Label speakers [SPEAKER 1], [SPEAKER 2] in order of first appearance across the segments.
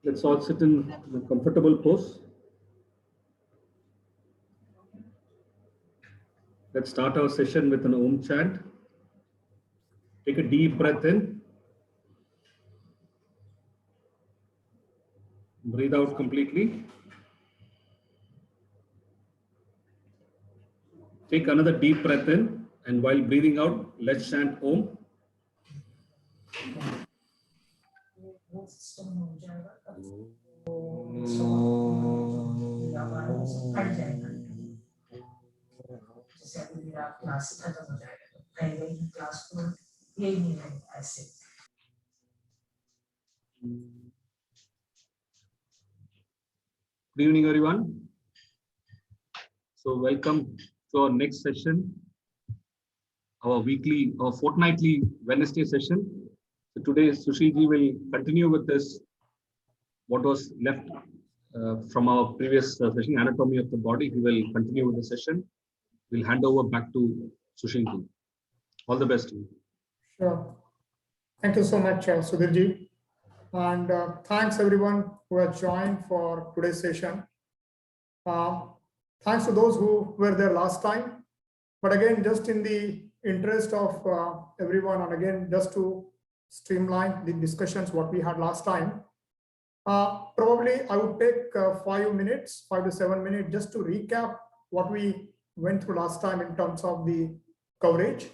[SPEAKER 1] Let's all sit in a comfortable pose. Let's start our session with an Om chant. Take a deep breath in. Breathe out completely. Take another deep breath in, and while breathing out, let's chant Om.
[SPEAKER 2] जैसे अभी मेरा class खत्म हो जाएगा तो पहले ही class को यही नहीं रहेगा ऐसे।
[SPEAKER 1] Good evening, everyone. So welcome to our next session, our fortnightly Wednesday session. So today, Sushil ji will continue with this, what was left from our previous session, anatomy of the body. He will continue with the session. We'll hand over back to Sushil ji. All the best to you.
[SPEAKER 3] Sure. Thank you so much, Sudhir ji. And thanks everyone who has joined for today's session. Thanks to those who were there last time. But again, just in the interest of everyone, and again, just to streamline the discussions what we had last time, probably I would take 5 minutes, 5 to 7 minutes, just to recap what we went through last time in terms of the coverage.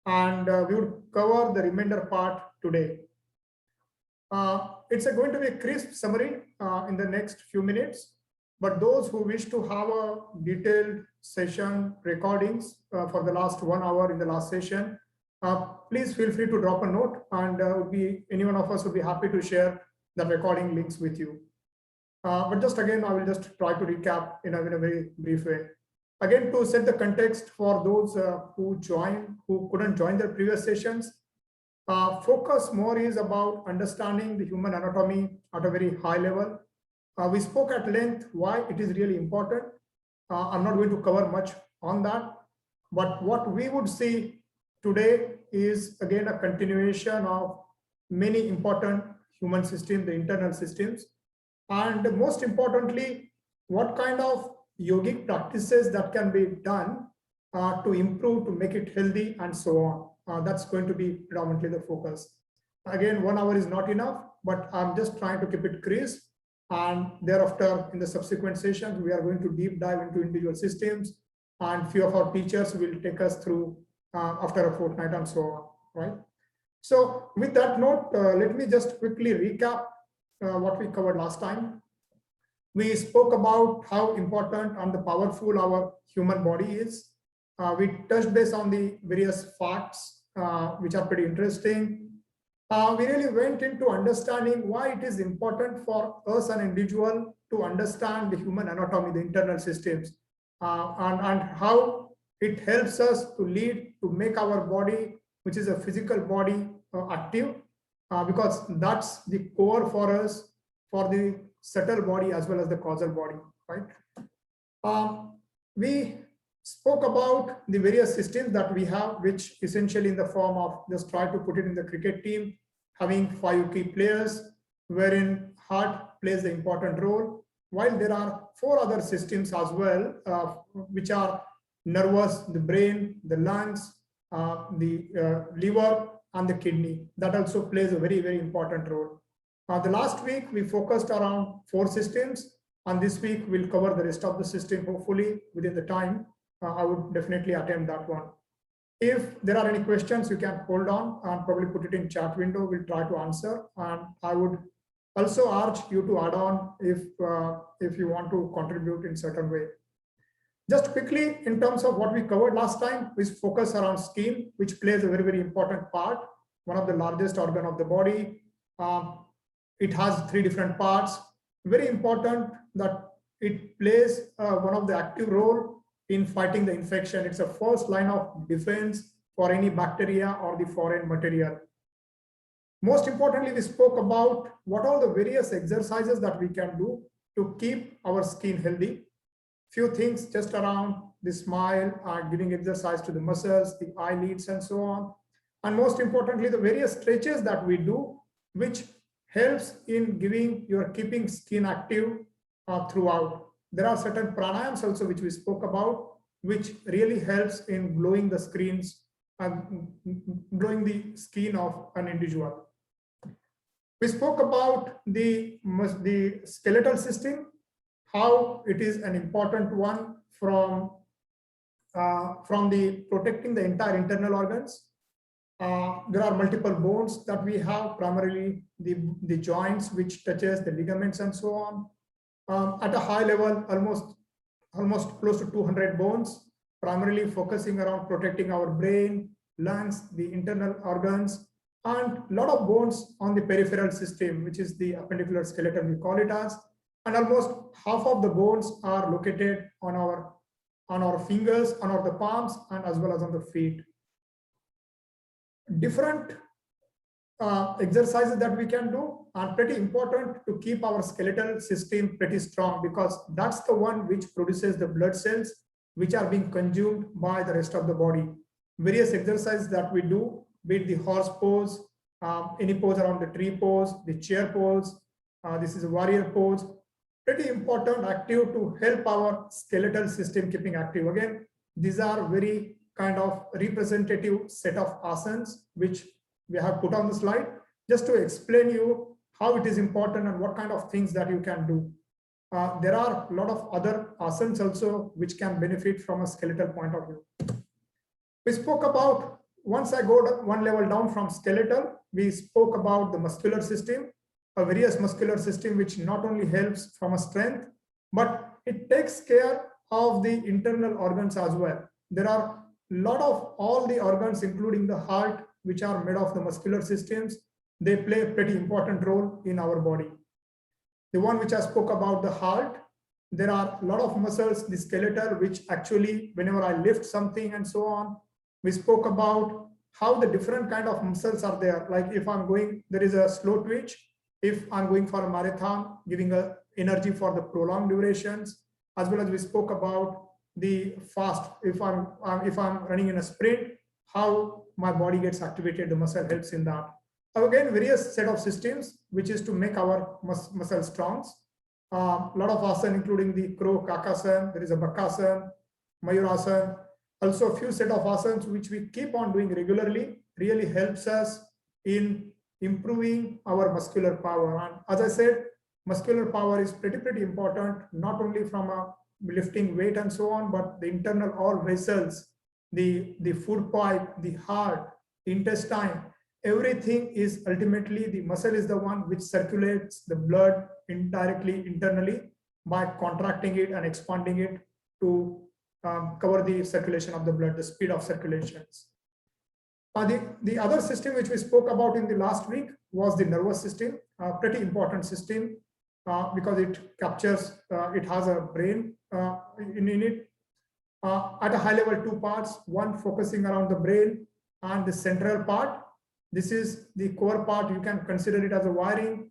[SPEAKER 3] And we would cover the remainder part today. It's going to be a crisp summary in the next few minutes, but those who wish to have a detailed session recordings for the last 1 hour in the last session, please feel free to drop a note, and any one of us would be happy to share the recording links with you. But just again, I will just try to recap in a very brief way. Again, to set the context for those who couldn't join their previous sessions, focus more is about understanding the human anatomy at a very high level. We spoke at length why it is really important. I'm not going to cover much on that, but what we would see today is again a continuation of many important human systems, the internal systems, and most importantly, what kind of yogic practices that can be done to improve, to make it healthy, and so on. That's going to be predominantly the focus. Again, 1 hour is not enough, but I'm just trying to keep it crisp. And thereafter, in the subsequent sessions, we are going to deep dive into individual systems, and few of our teachers will take us through after a fortnight and so on, right? So with that note, let me just quickly recap what we covered last time. We spoke about how important and the powerful our human body is. We touched base on the various facts, which are pretty interesting. We really went into understanding why it is important for us, an individual, to understand the human anatomy, the internal systems, and how it helps us to make our body, which is a physical body, active, because that's the core for us for the subtle body as well as the causal body, right? We spoke about the various systems that we have, which essentially in the form of, just try to put it in the cricket team, having 5 key players, wherein heart plays the important role, while there are 4 other systems as well, which are nervous, the brain, the lungs, the liver, and the kidney. That also plays a very important role. The last week we focused around 4 systems, and this week we'll cover the rest of the system, hopefully within the time. I would definitely attempt that one. If there are any questions, you can hold on and probably put it in chat window. We'll try to answer, and I would also urge you to add on if you want to contribute in certain way. Just quickly, in terms of what we covered last time, we focus around skin, which plays a very important part, one of the largest organ of the body. It has 3 different parts. Very important that it plays one of the active role in fighting the infection. It's a first line of defense for any bacteria or the foreign material. Most importantly, we spoke about what are the various exercises that we can do to keep our skin healthy. Few things just around the smile, giving exercise to the muscles, the eyelids, and so on. And most importantly, the various stretches that we do, which helps in keeping skin active throughout. There are certain pranayams also which we spoke about, which really helps in glowing the screens and glowing the skin of an individual. We spoke about the skeletal system, how it is an important one from the protecting the entire internal organs. There are multiple bones that we have, primarily the joints which touches the ligaments and so on. At a high level, almost close to 200 bones, primarily focusing around protecting our brain, lungs, the internal organs, and a lot of bones on the peripheral system, which is the appendicular skeleton, we call it as. And almost half of the bones are located on our fingers, on the palms, and as well as on the feet. Different exercises that we can do are pretty important to keep our skeletal system pretty strong, because that's the one which produces the blood cells which are being consumed by the rest of the body. Various exercises that we do, be it the horse pose, any pose around the tree pose, the chair pose, this is a warrior pose, pretty important active to help our skeletal system keeping active. Again, these are very kind of representative set of asanas which we have put on the slide, just to explain you how it is important and what kind of things that you can do. There are a lot of other asanas also which can benefit from a skeletal point of view. We spoke about, once I go one level down from skeletal, we spoke about the muscular system, a various muscular system which not only helps from a strength, but it takes care of the internal organs as well. There are a lot of all the organs, including the heart, which are made of the muscular systems. They play a pretty important role in our body. The one which I spoke about, the heart, there are a lot of muscles, the skeletal, which actually, whenever I lift something and so on, we spoke about how the different kind of muscles are there. Like if I'm going, there is a slow twitch. If I'm going for a marathon, giving a energy for the prolonged durations, as well as we spoke about the fast. If I'm running in a sprint, how my body gets activated, the muscle helps in that. Again, various set of systems, which is to make our muscle strong. A lot of asana, including the crow kakasana, there is a bakasana, mayurasana. Also a few set of asanas which we keep on doing regularly really helps us in improving our muscular power. And as I said, muscular power is pretty important, not only from a lifting weight and so on, but the internal all vessels, the food pipe, the heart, intestine, everything is ultimately, the muscle is the one which circulates the blood indirectly internally by contracting it and expanding it to cover the circulation of the blood, the speed of circulations. The other system which we spoke about in the last week was the nervous system, a pretty important system because it captures, it has a brain in it. At a high level, two parts, one focusing around the brain and the central part. This is the core part. You can consider it as a wiring,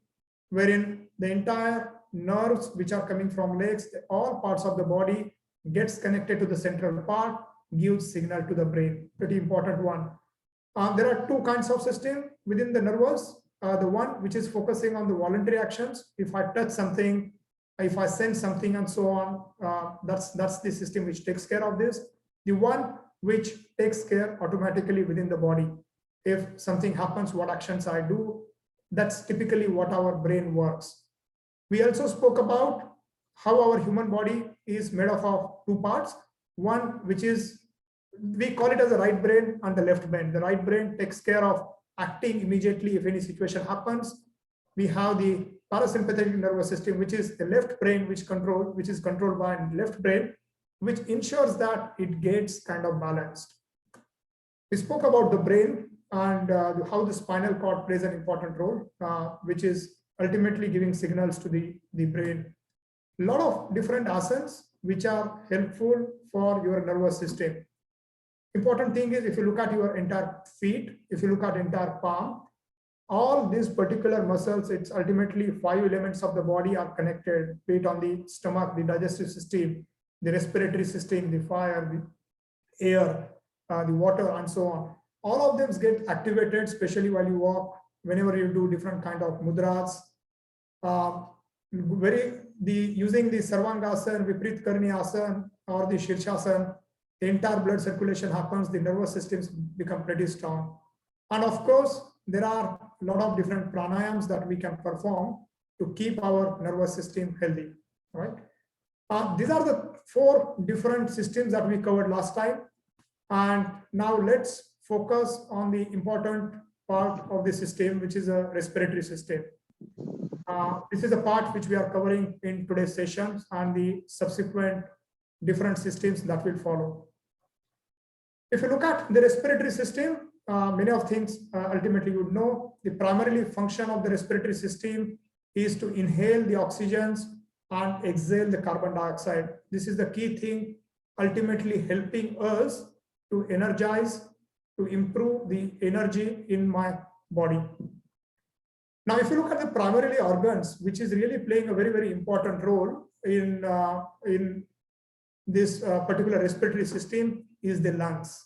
[SPEAKER 3] wherein the entire nerves which are coming from legs, all parts of the body gets connected to the central part, gives signal to the brain. Pretty important one. There are two kinds of system within the nervous. The one which is focusing on the voluntary actions. If I touch something, if I sense something and so on, that's the system which takes care of this. The one which takes care automatically within the body. If something happens, what actions I do, that's typically what our brain works. We also spoke about how our human body is made of two parts. One which is, we call it as the right brain and the left brain. The right brain takes care of acting immediately if any situation happens. We have the parasympathetic nervous system, which is the left brain, which is controlled by left brain, which ensures that it gets kind of balanced. We spoke about the brain and how the spinal cord plays an important role, which is ultimately giving signals to the brain. A lot of different asanas which are helpful for your nervous system. Important thing is, if you look at your entire feet, if you look at entire palm, all these particular muscles, it's ultimately 5 elements of the body are connected, be it on the stomach, the digestive system, the respiratory system, the fire, the air, the water, and so on. All of them get activated, especially while you walk, whenever you do different kind of mudras. Using the Sarvangasana, Viprit Karni Asana, or the Shirshasana, the entire blood circulation happens, the nervous systems become pretty strong. And of course, there are a lot of different pranayams that we can perform to keep our nervous system healthy, right? These are the 4 different systems that we covered last time. And now let's focus on the important part of the system, which is a respiratory system. This is a part which we are covering in today's sessions and the subsequent different systems that will follow. If you look at the respiratory system, many of things ultimately you would know. The primarily function of the respiratory system is to inhale the oxygens and exhale the carbon dioxide. This is the key thing, ultimately helping us to energize, to improve the energy in my body. Now, if you look at the primarily organs, which is really playing a very, very important role in this particular respiratory system, is the lungs.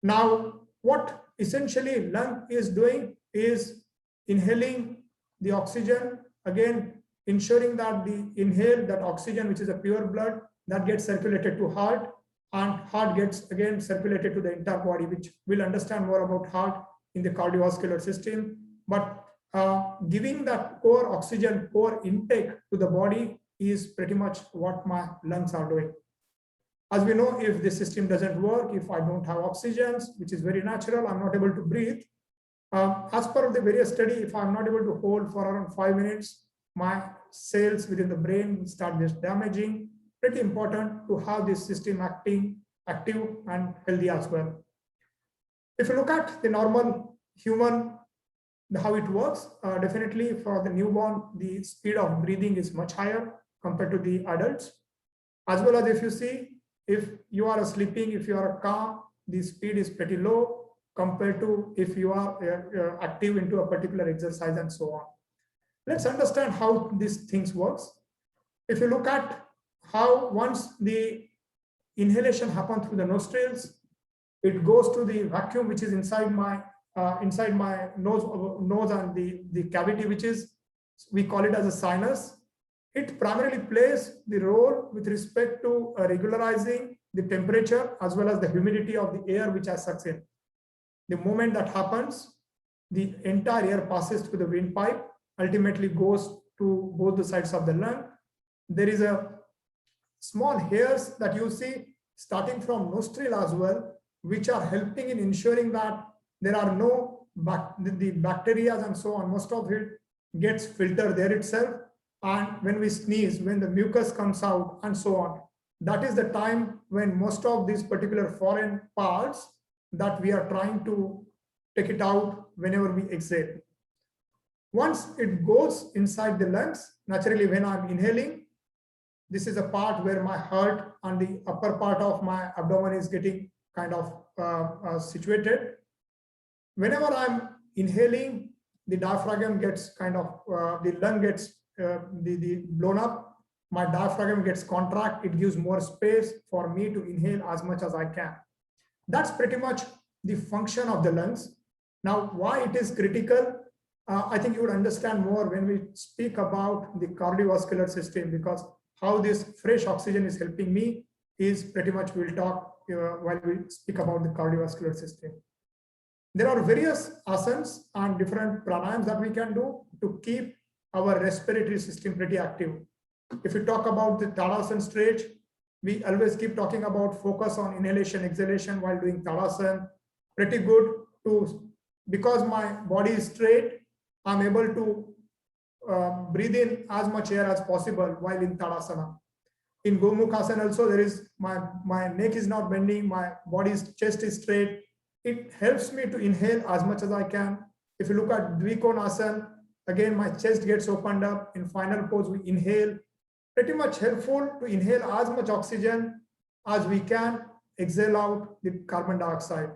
[SPEAKER 3] Now, what essentially lung is doing is inhaling the oxygen, again, ensuring that the inhale that oxygen, which is a pure blood, that gets circulated to heart, and heart gets again circulated to the entire body, which we'll understand more about heart in the cardiovascular system. But giving that core oxygen, core intake to the body is pretty much what my lungs are doing. As we know, if the system doesn't work, if I don't have oxygens, which is very natural, I'm not able to breathe. As per the various study, if I'm not able to hold for around 5 minutes, my cells within the brain start just damaging. Pretty important to have this system active and healthy as well. If you look at the normal human, how it works, definitely for the newborn, the speed of breathing is much higher compared to the adults. As well as if you see, if you are sleeping, if you are calm, the speed is pretty low compared to if you are active into a particular exercise and so on. Let's understand how these things works. If you look at how once the inhalation happens through the nostrils, it goes to the vacuum which is inside my nose and the cavity, which is, we call it as a sinus. It primarily plays the role with respect to regularizing the temperature as well as the humidity of the air which I sucks in. The moment that happens, the entire air passes through the windpipe, ultimately goes to both the sides of the lung. There is a small hairs that you see starting from nostril as well, which are helping in ensuring that there are no the bacteria and so on. Most of it gets filtered there itself. And when we sneeze, when the mucus comes out and so on, that is the time when most of these particular foreign parts that we are trying to take it out whenever we exhale. Once it goes inside the lungs, naturally when I'm inhaling, this is a part where my heart and the upper part of my abdomen is getting kind of situated. Whenever I'm inhaling, the diaphragm gets kind of, the lung gets the blown up, my diaphragm gets contract, it gives more space for me to inhale as much as I can. That's pretty much the function of the lungs. Now, why it is critical, I think you would understand more when we speak about the cardiovascular system, because how this fresh oxygen is helping me is pretty much we'll talk while we speak about the cardiovascular system. There are various asanas and different pranayams that we can do to keep our respiratory system pretty active. If we talk about the Tadasana stretch, we always keep talking about focus on inhalation, exhalation while doing Tadasana. Pretty good to, because my body is straight, I'm able to breathe in as much air as possible while in Tadasana. In Gomukhasana also, there is my neck is not bending, my body's chest is straight. It helps me to inhale as much as I can. If you look at Dvikonasana, again, my chest gets opened up. In final pose, we inhale. Pretty much helpful to inhale as much oxygen as we can, exhale out the carbon dioxide.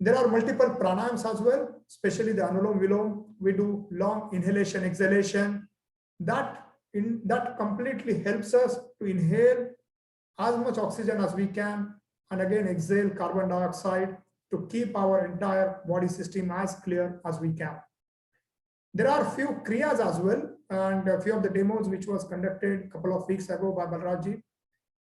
[SPEAKER 3] There are multiple pranayams as well, especially the Anulom Vilom. We do long inhalation, exhalation. That completely helps us to inhale as much oxygen as we can, and again exhale carbon dioxide to keep our entire body system as clear as we can. There are a few kriyas as well, and a few of the demos which was conducted a couple of weeks ago by Balraji.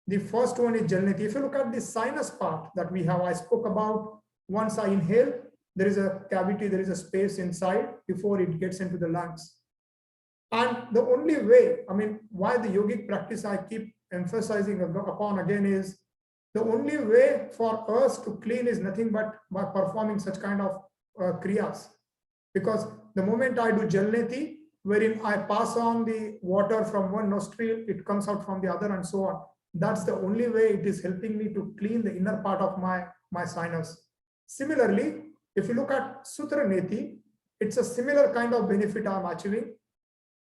[SPEAKER 3] The first one is Jalneti. If you look at the sinus part that we have, I spoke about, once I inhale, there is a cavity, there is a space inside before it gets into the lungs. And the only way, I mean, why the yogic practice I keep emphasizing upon again is the only way for us to clean is nothing but by performing such kind of kriyas. Because the moment I do Jalneti, wherein I pass on the water from one nostril, it comes out from the other and so on. That's the only way it is helping me to clean the inner part of my sinus. Similarly, if you look at Sutra Neti, it's a similar kind of benefit I'm achieving.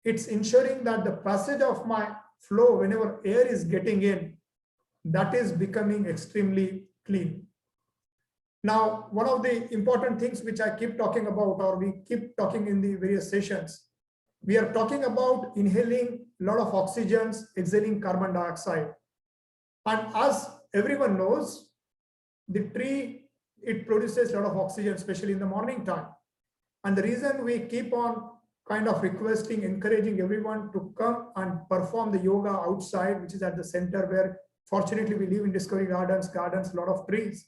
[SPEAKER 3] It's ensuring that the passage of my flow, whenever air is getting in, that is becoming extremely clean. Now, one of the important things which I keep talking about, or we keep talking in the various sessions, we are talking about inhaling a lot of oxygens, exhaling carbon dioxide. And as everyone knows, the tree, it produces a lot of oxygen, especially in the morning time. And the reason we keep on kind of requesting, encouraging everyone to come and perform the yoga outside, which is at the center where fortunately we live in Discovery Gardens, a lot of trees.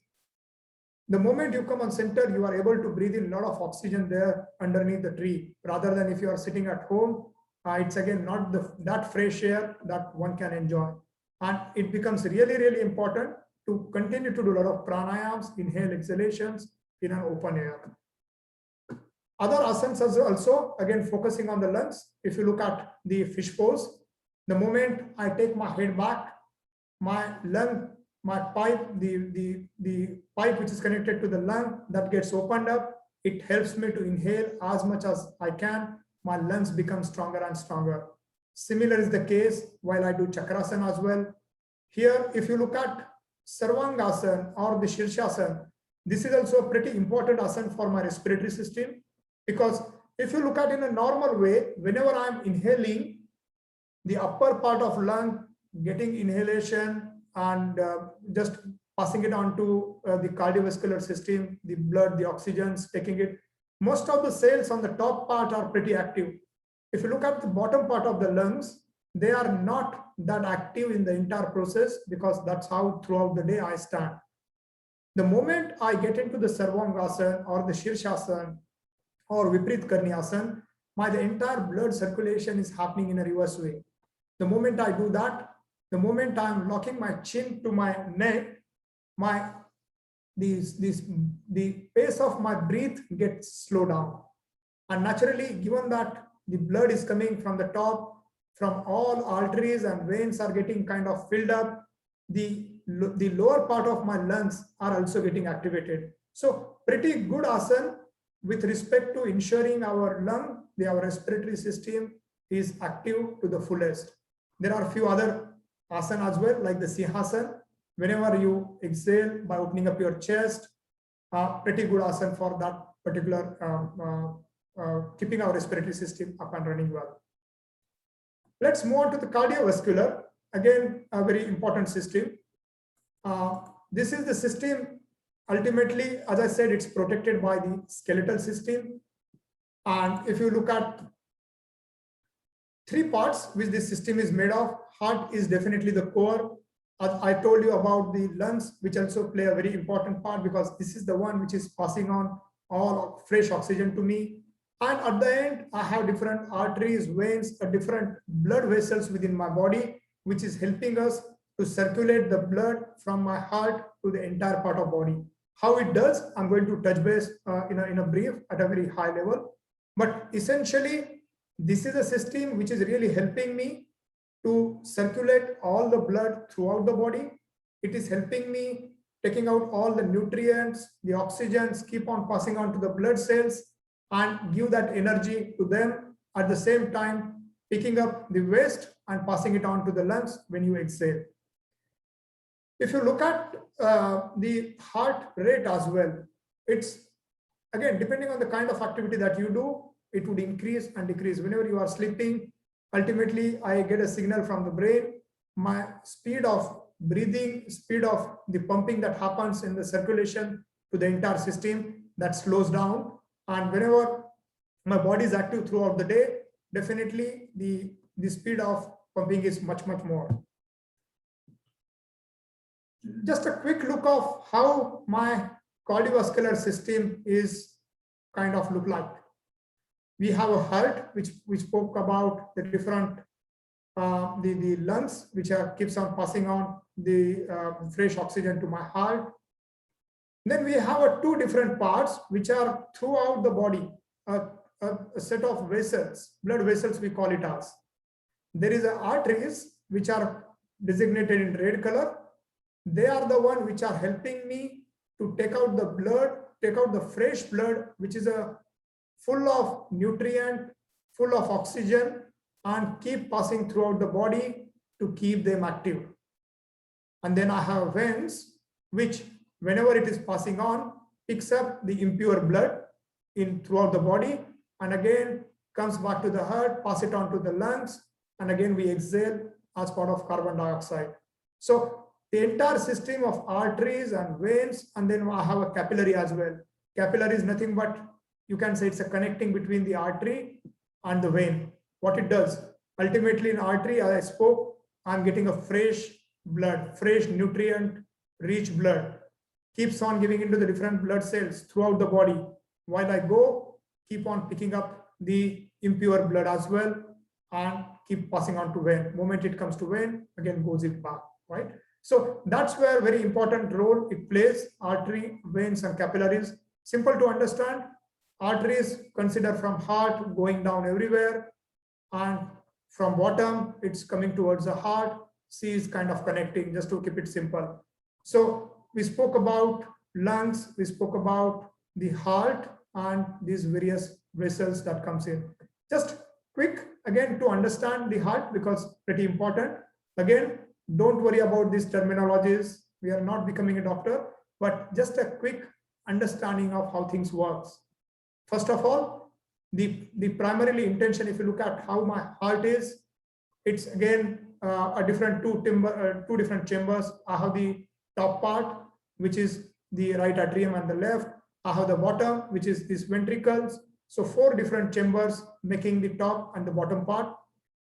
[SPEAKER 3] The moment you come on center, you are able to breathe in a lot of oxygen there underneath the tree, rather than if you are sitting at home, it's again not that fresh air that one can enjoy. And it becomes really, really important to continue to do a lot of pranayams, inhale, exhalations in an open air. Other asanas also, again, focusing on the lungs. If you look at the fish pose, the moment I take my head back, my lung, my pipe, the pipe which is connected to the lung, that gets opened up. It helps me to inhale as much as I can. My lungs become stronger and stronger. Similar is the case while I do Chakrasana as well. Here, if you look at Sarvangasana or the Shirshasana, this is also a pretty important asana for my respiratory system, because if you look at in a normal way, whenever I'm inhaling, the upper part of lung getting inhalation and just passing it on to the cardiovascular system, the blood, the oxygens, taking it. Most of the cells on the top part are pretty active. If you look at the bottom part of the lungs, they are not that active in the entire process, because that's how throughout the day I stand. The moment I get into the Sarvangasana or the Shirshasana or Viprit Karniyasana, the entire blood circulation is happening in a reverse way. The moment I do that, the moment I'm locking my chin to my neck, the pace of my breath gets slowed down. And naturally, given that the blood is coming from the top, from all arteries and veins are getting kind of filled up, the lower part of my lungs are also getting activated. So pretty good asana with respect to ensuring our lung, our respiratory system is active to the fullest. There are a few other asana as well, like the Sinhasana. Whenever you exhale by opening up your chest, pretty good asana for that particular keeping our respiratory system up and running well. Let's move on to the cardiovascular. Again, a very important system. This is the system. Ultimately, as I said, it's protected by the skeletal system. And if you look at three parts which this system is made of, heart is definitely the core. As I told you about the lungs, which also play a very important part, because this is the one which is passing on all fresh oxygen to me. And at the end, I have different arteries, veins, different blood vessels within my body, which is helping us to circulate the blood from my heart to the entire part of body. How it does, I'm going to touch base in a brief at a very high level. But essentially, this is a system which is really helping me to circulate all the blood throughout the body. It is helping me taking out all the nutrients, the oxygens, keep on passing on to the blood cells and give that energy to them. At the same time, picking up the waste and passing it on to the lungs when you exhale. If you look at the heart rate as well, it's again, depending on the kind of activity that you do, it would increase and decrease. Whenever you are sleeping, ultimately, I get a signal from the brain. My speed of breathing, speed of the pumping that happens in the circulation to the entire system, that slows down. And whenever my body is active throughout the day, definitely the speed of pumping is much more. Just a quick look of how my cardiovascular system is kind of look like. We have a heart, which we spoke about the different the lungs, which keeps on passing on the fresh oxygen to my heart. Then we have two different parts which are throughout the body, a set of vessels, blood vessels we call it as. There is arteries which are designated in red color. They are the one which are helping me to take out the blood, take out the fresh blood, which is full of nutrient, full of oxygen, and keep passing throughout the body to keep them active. And then I have veins, which whenever it is passing on, picks up the impure blood throughout the body, and again comes back to the heart, pass it on to the lungs, and again we exhale as part of carbon dioxide. So the entire system of arteries and veins, and then I have a capillary as well. Capillary is nothing but, you can say it's a connecting between the artery and the vein. What it does, ultimately in artery, as I spoke, I'm getting a fresh blood, fresh nutrient rich blood, keeps on giving into the different blood cells throughout the body. While I go, keep on picking up the impure blood as well and keep passing on to vein. Moment it comes to vein, again goes it back, right? So that's where very important role it plays, artery, veins, and capillaries. Simple to understand. Arteries consider from heart going down everywhere, and from bottom it's coming towards the heart. C is kind of connecting, just to keep it simple. So we spoke about lungs, we spoke about the heart and these various vessels that comes in. Just quick again to understand the heart, because pretty important. Again, don't worry about these terminologies. We are not becoming a doctor, but just a quick understanding of how things works. First of all, the primarily intention, if you look at how my heart is, it's again a different two different chambers. I have the top part, which is the right atrium and the left. I have the bottom, which is these ventricles. So 4 different chambers making the top and the bottom part.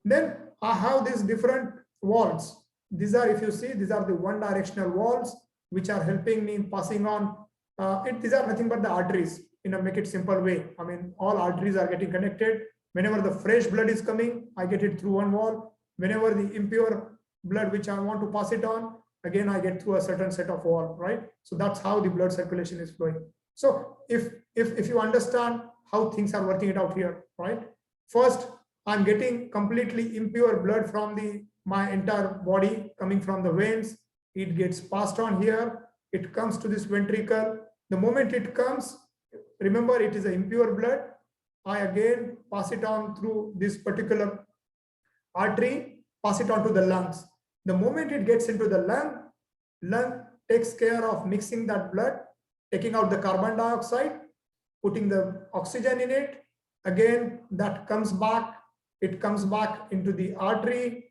[SPEAKER 3] Then I have these different walls. These are, if you see, these are the one directional walls which are helping me in passing on. These are nothing but the arteries, make it simple way. I mean, all arteries are getting connected. Whenever the fresh blood is coming, I get it through one wall. Whenever the impure blood, which I want to pass it on, again, I get through a certain set of wall, right? So that's how the blood circulation is flowing. So if you understand how things are working it out here, right? First, I'm getting completely impure blood from my entire body coming from the veins. It gets passed on here. It comes to this ventricle. The moment it comes, remember it is an impure blood. I again pass it on through this particular artery, pass it on to the lungs. The moment it gets into the lung takes care of mixing that blood, taking out the carbon dioxide, putting the oxygen in it. Again, that comes back. It comes back into the artery,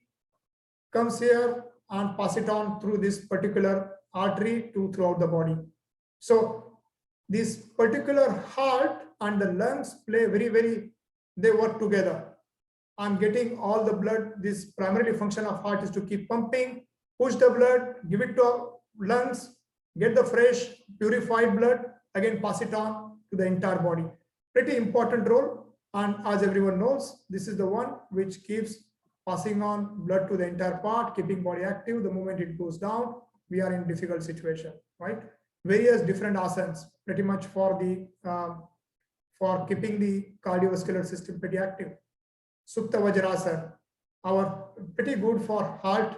[SPEAKER 3] comes here and pass it on through this particular artery throughout the body. So this particular heart and the lungs play they work together. I'm getting all the blood. This primarily function of heart is to keep pumping, push the blood, give it to lungs, get the fresh purified blood, again pass it on to the entire body. Pretty important role. And as everyone knows, this is the one which keeps passing on blood to the entire part, keeping body active. The moment it goes down, we are in difficult situation, right? Various different asanas, pretty much for keeping the cardiovascular system pretty active. Supta Vajrasana, pretty good for heart.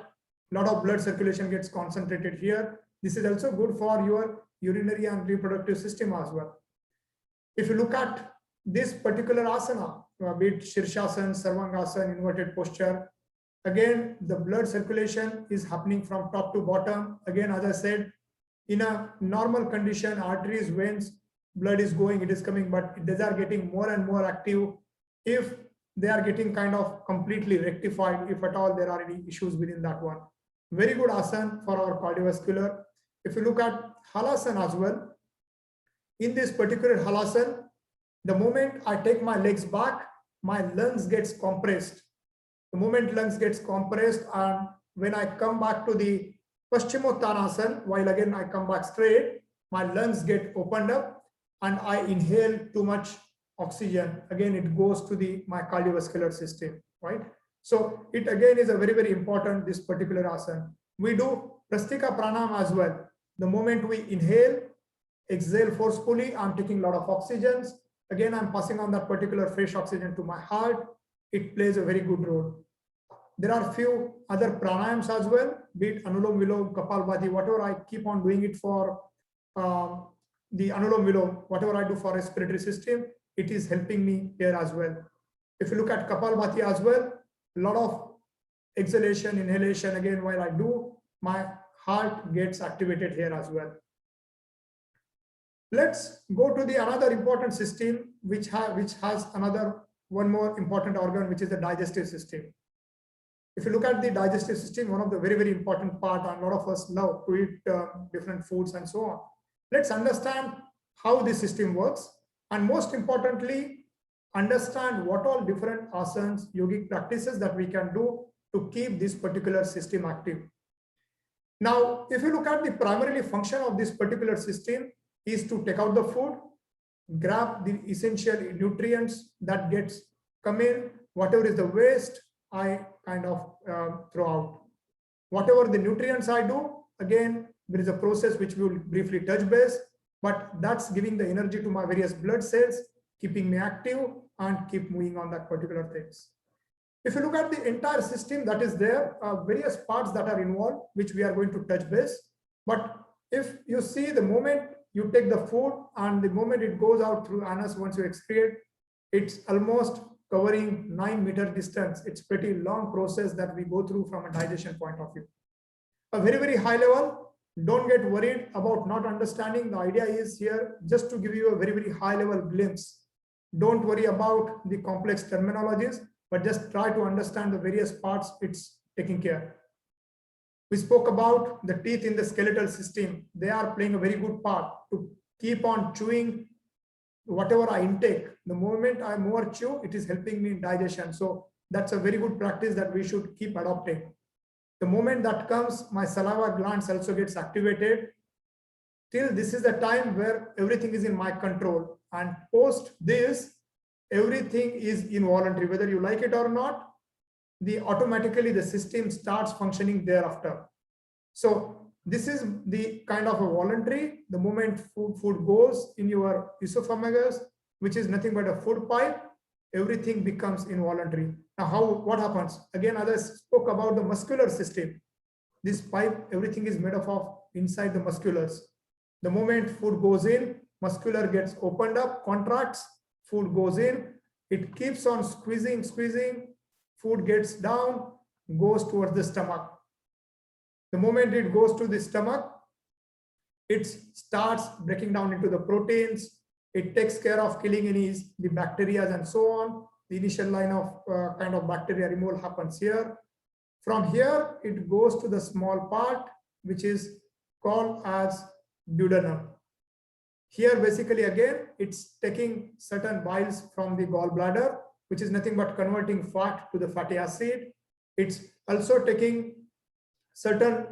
[SPEAKER 3] A lot of blood circulation gets concentrated here. This is also good for your urinary and reproductive system as well. If you look at this particular asana, be it Shirshasana, Sarvangasana, inverted posture, again, the blood circulation is happening from top to bottom. Again, as I said, in a normal condition, arteries, veins, blood is going, it is coming, but these are getting more and more active if they are getting kind of completely rectified, if at all there are any issues within that one. Very good asana for our cardiovascular. If you look at Halasana as well, in this particular halasana, the moment I take my legs back, my lungs gets compressed. The moment lungs gets compressed, and when I come back to the Paschimottanasana, while again I come back straight, my lungs get opened up and I inhale too much oxygen. Again, it goes to my cardiovascular system, right? So it again is a very, very important, this particular asana. We do Prastika Pranam as well. The moment we inhale, exhale forcefully, I'm taking a lot of oxygens. Again, I'm passing on that particular fresh oxygen to my heart. It plays a very good role. There are few other pranayams as well, be it Anulom Vilom, Kapalbhati, whatever I keep on doing it for the Anulom Vilom, whatever I do for respiratory system, it is helping me here as well. If you look at Kapalbhati as well, a lot of exhalation, inhalation, again, while I do, my heart gets activated here as well. Let's go to the another important system, which has another one more important organ, which is the digestive system. If you look at the digestive system, one of the very, very important part, and a lot of us love to eat different foods and so on. Let's understand how this system works, and most importantly, understand what all different asanas, yogic practices that we can do to keep this particular system active. Now, if you look at the primarily function of this particular system is to take out the food, grab the essential nutrients that gets come in, whatever is the waste, I kind of throw out. Whatever the nutrients I do, again, there is a process which we will briefly touch base, but that's giving the energy to my various blood cells, keeping me active and keep moving on that particular things. If you look at the entire system that is there, various parts that are involved, which we are going to touch base. But if you see the moment you take the food and the moment it goes out through anus, once you excrete, it's almost covering 9-meter distance. It's pretty long process that we go through from a digestion point of view. A very, very high level, don't get worried about not understanding. The idea is here just to give you a very, very high level glimpse. Don't worry about the complex terminologies, but just try to understand the various parts it's taking care. We spoke about the teeth in the skeletal system. They are playing a very good part to keep on chewing whatever I intake. The moment I more chew, it is helping me in digestion. So that's a very good practice that we should keep adopting. The moment that comes, my saliva glands also gets activated. Till this is the time where everything is in my control. And post this, everything is involuntary, whether you like it or not. Automatically the system starts functioning thereafter. So this is the kind of a voluntary. The moment food goes in your esophagus, which is nothing but a food pipe, everything becomes involuntary. Now, what happens? Again, others spoke about the muscular system. This pipe, everything is made up of inside the musculars. The moment food goes in, muscular gets opened up, contracts, food goes in, it keeps on squeezing, food gets down, goes towards the stomach. The moment it goes to the stomach, it starts breaking down into the proteins. It takes care of killing the bacteria and so on. The initial line of kind of bacteria removal happens here. From here, it goes to the small part, which is called as duodenum. Here, basically, again, it's taking certain biles from the gallbladder, which is nothing but converting fat to the fatty acid. It's also taking certain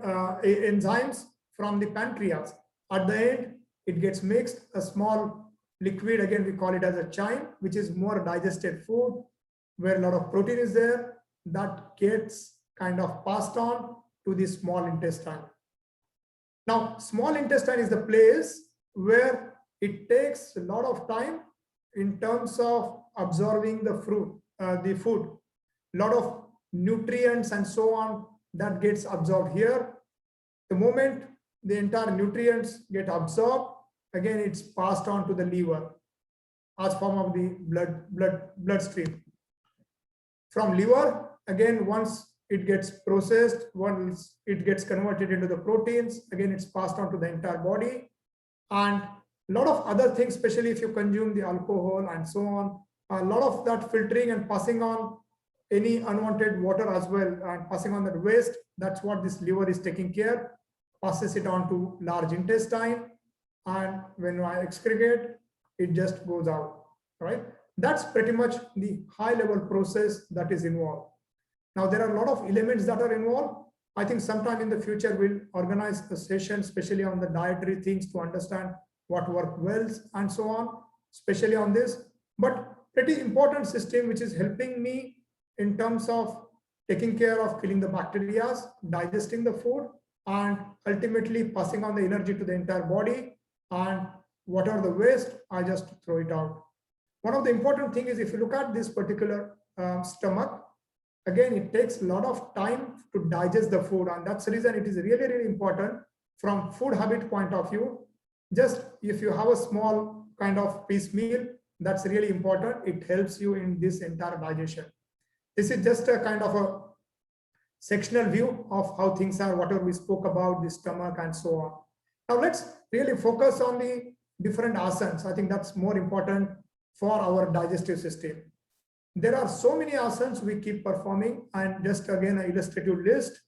[SPEAKER 3] enzymes from the pancreas. At the end, it gets mixed, a small liquid, again, we call it as a chyme, which is more digested food, where a lot of protein is there, that gets kind of passed on to the small intestine. Now, small intestine is the place where it takes a lot of time in terms of absorbing the food. A lot of nutrients and so on that gets absorbed here. The moment the entire nutrients get absorbed, again, it's passed on to the liver as form of the bloodstream. From liver, again, once it gets processed, once it gets converted into the proteins, again, it's passed on to the entire body. And a lot of other things, especially if you consume the alcohol and so on, a lot of that filtering and passing on any unwanted water as well, and passing on that waste, that's what this liver is taking care, passes it on to large intestine. and when I excrete, it just goes out, right? That's pretty much the high level process that is involved. Now, there are a lot of elements that are involved. I think sometime in the future, we'll organize a session, especially on the dietary things to understand what work well and so on, especially on this. But pretty important system, which is helping me in terms of taking care of killing the bacteria, digesting the food, and ultimately passing on the energy to the entire body. And whatever the waste, I just throw it out. One of the important things is if you look at this particular stomach, again, it takes a lot of time to digest the food. And that's the reason it is really, really important from food habit point of view. Just if you have a small kind of piece meal, that's really important. It helps you in this entire digestion. This is just a kind of a sectional view of how things are, whatever we spoke about, the stomach and so on. Now let's really focus on the different asanas. I think that's more important for our digestive system. There are so many asanas we keep performing, and just again an illustrative list.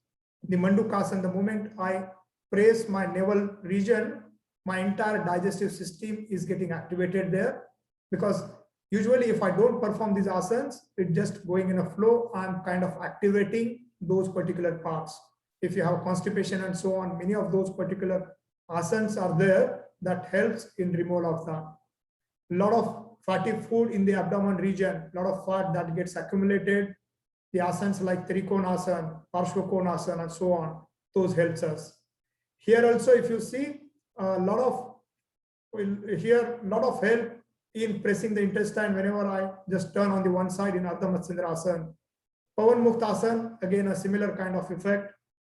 [SPEAKER 3] The Mandukasana, the moment I press my navel region, my entire digestive system is getting activated there, because usually if I don't perform these asanas, it's just going in a flow. I'm kind of activating those particular parts. If you have constipation and so on, many of those particular asanas are there that helps in removal of that. A lot of fatty food in the abdomen region, a lot of fat that gets accumulated. The asanas like Trikonasana, Parshvakonasana, and so on, those helps us. Here also, if you see a lot of help in pressing the intestine whenever I just turn on the one side in Ardha Matsyendrasana asana. Pavan Muktasana, again a similar kind of effect.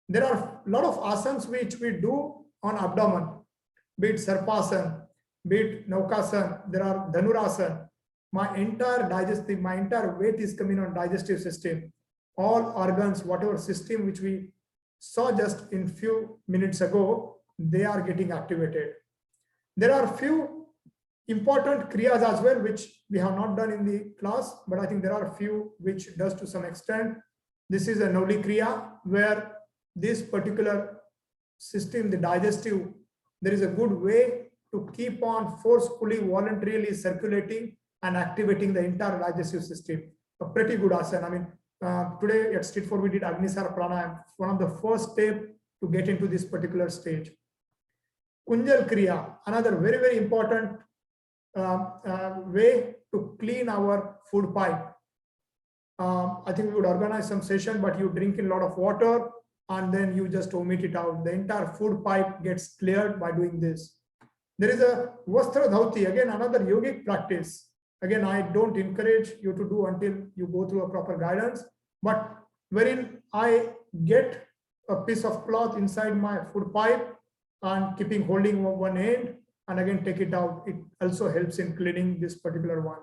[SPEAKER 3] There are a lot of asanas which we do on abdomen, be it Sarpasana, be it Naukasana, there are Dhanurasana. My entire weight is coming on digestive system. All organs, whatever system which we saw just in few minutes ago, they are getting activated. There are few important kriyas as well, which we have not done in the class, but I think there are a few which does to some extent. This is a Nauli kriya, where this particular system, the digestive, there is a good way to keep on forcefully, voluntarily circulating and activating the entire digestive system. A pretty good asana. I mean, today at Street 4, we did Agnisara Pranayam, one of the first steps to get into this particular stage. Kunjal Kriya, another very, very important way to clean our food pipe. I think we would organize some session, but you drink in a lot of water and then you just omit it out. The entire food pipe gets cleared by doing this. There is a Vastra Dhauti, again another yogic practice. Again, I don't encourage you to do until you go through a proper guidance, but wherein I get a piece of cloth inside my food pipe and holding one end, and again take it out. It also helps in cleaning this particular one.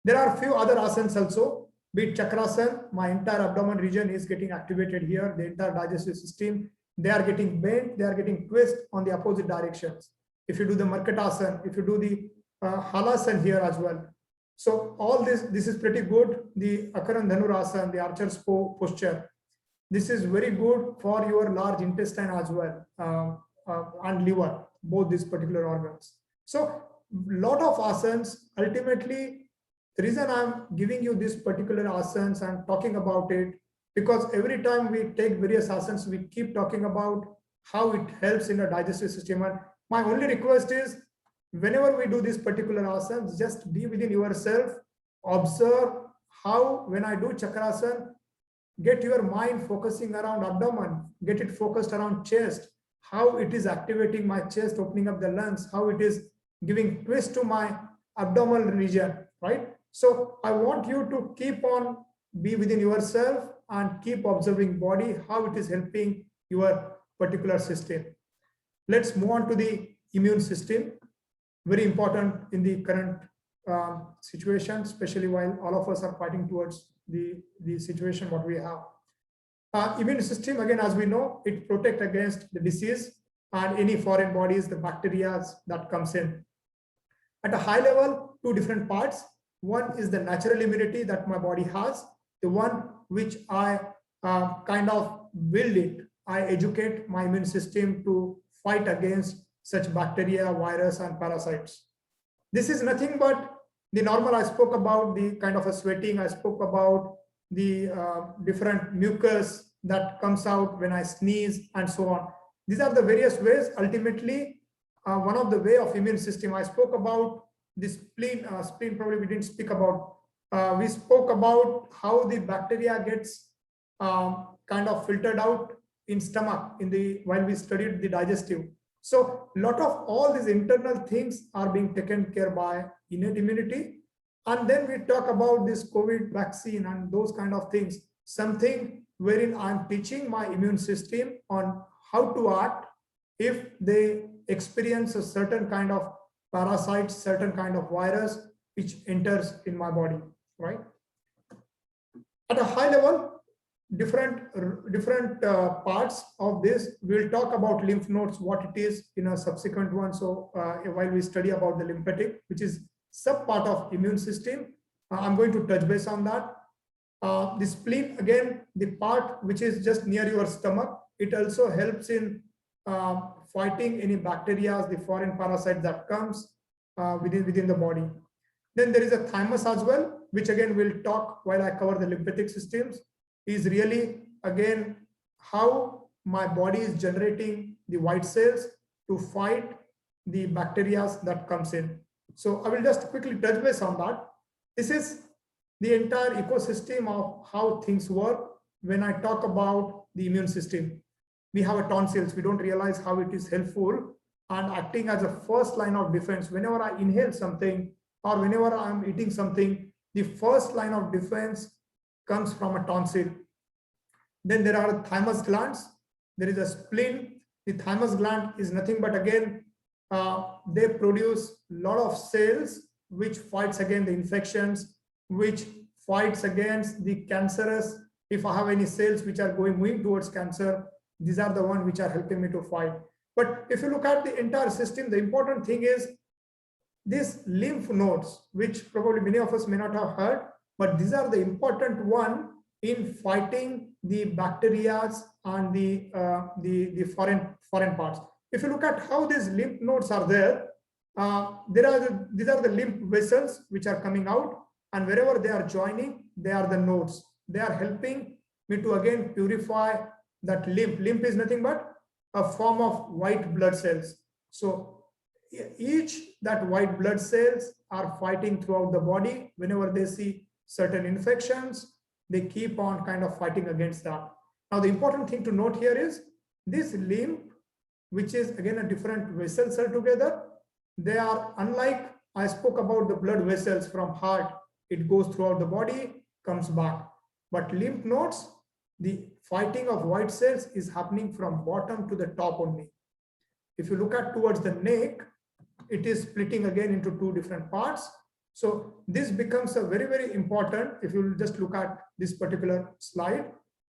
[SPEAKER 3] There are a few other asanas also, be it Chakrasana, my entire abdomen region is getting activated here, the entire digestive system, they are getting bent, they are getting twisted on the opposite directions. If you do the Markatasana, if you do the Halasana here as well. So all this is pretty good. The Akaran Dhanurasana, the archer's posture, this is very good for your large intestine as well, and liver, both these particular organs. So lot of asanas. Ultimately, the reason I'm giving you this particular asanas and talking about it, because every time we take various asanas, we keep talking about how it helps in the digestive system. And my only request is, whenever we do this particular asanas, just be within yourself, observe how, when I do Chakrasana, get your mind focusing around abdomen, get it focused around chest, how it is activating my chest, opening up the lungs, how it is giving twist to my abdominal region, right? So I want you to keep on, be within yourself and keep observing body, how it is helping your particular system. Let's move on to the immune system. Very important in the current situation, especially while all of us are fighting towards the situation what we have. Immune system, again, as we know, it protects against the disease and any foreign bodies, the bacteria that comes in. At a high level, two different parts. One is the natural immunity that my body has, the one which I kind of build it. I educate my immune system to fight against such bacteria, virus, and parasites. This is nothing but the normal. I spoke about the kind of a sweating. I spoke about the different mucus that comes out when I sneeze and so on. These are the various ways. Ultimately, one of the way of immune system. I spoke about the spleen. Spleen probably we didn't speak about. We spoke about how the bacteria gets kind of filtered out in stomach while we studied the digestive. So a lot of all these internal things are being taken care by innate immunity. And then we talk about this COVID vaccine and those kind of things, something wherein I'm teaching my immune system on how to act if they experience a certain kind of parasite, certain kind of virus which enters in my body, right? At a high level, different parts of this, we'll talk about lymph nodes, what it is in a subsequent one. So while we study about the lymphatic, which is sub part of immune system, I'm going to touch base on that. The spleen, again, the part which is just near your stomach, it also helps in fighting any bacteria, the foreign parasite that comes within the body. Then there is a thymus as well, which again we'll talk while I cover the lymphatic systems, is really again how my body is generating the white cells to fight the bacteria that comes in. So I will just quickly touch base on that. This is the entire ecosystem of how things work. When I talk about the immune system, we have a tonsils. We don't realize how it is helpful and acting as a first line of defense. Whenever I inhale something or whenever I'm eating something, the first line of defense comes from a tonsil. Then there are thymus glands. There is a spleen. The thymus gland is nothing but again, they produce a lot of cells which fights against the infections, which fights against the cancerous. If I have any cells which are moving towards cancer, these are the ones which are helping me to fight. But if you look at the entire system, the important thing is these lymph nodes, which probably many of us may not have heard, but these are the important one in fighting the bacteria and the foreign parts. If you look at how these lymph nodes are there, these are the lymph vessels which are coming out, and wherever they are joining, they are the nodes. They are helping me to again purify that lymph. Lymph is nothing but a form of white blood cells. So each that white blood cells are fighting throughout the body. Whenever they see certain infections, they keep on kind of fighting against that. Now, the important thing to note here is this lymph, which is again a different vessel cell together. They are unlike, I spoke about the blood vessels from heart. It goes throughout the body, comes back. But lymph nodes, the fighting of white cells is happening from bottom to the top only. If you look at towards the neck, it is splitting again into two different parts. So this becomes a very, very important, if you just look at this particular slide,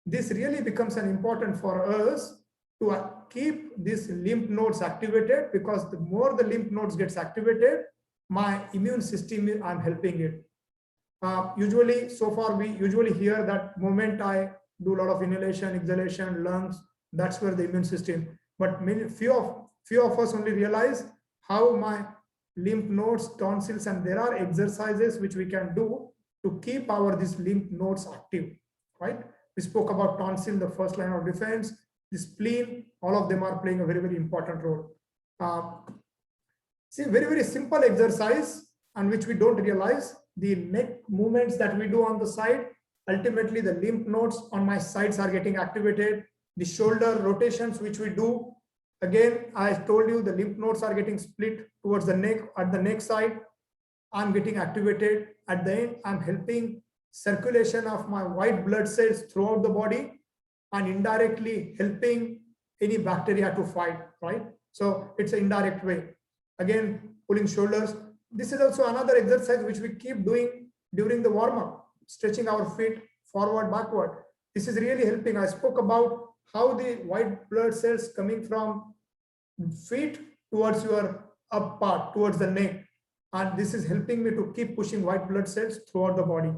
[SPEAKER 3] this really becomes an important for us to keep these lymph nodes activated, because the more the lymph nodes gets activated, my immune system, I'm helping it. Usually, so far, we usually hear that moment I do a lot of inhalation, exhalation, lungs, that's where the immune system. But few of us only realize how my lymph nodes, tonsils, and there are exercises which we can do to keep these lymph nodes active, right? We spoke about tonsil, the first line of defense, the spleen, all of them are playing a very, very important role. See, very, very simple exercise, and which we don't realize, the neck movements that we do on the side, ultimately the lymph nodes on my sides are getting activated. The shoulder rotations which we do, again, I told you the lymph nodes are getting split towards the neck, at the neck side. I'm getting activated. At the end, I'm helping circulation of my white blood cells throughout the body and indirectly helping any bacteria to fight, right? So it's an indirect way. Again, pulling shoulders. This is also another exercise which we keep doing during the warm-up, stretching our feet forward, backward. This is really helping. I spoke about how the white blood cells coming from feet towards your up part, towards the neck. And this is helping me to keep pushing white blood cells throughout the body.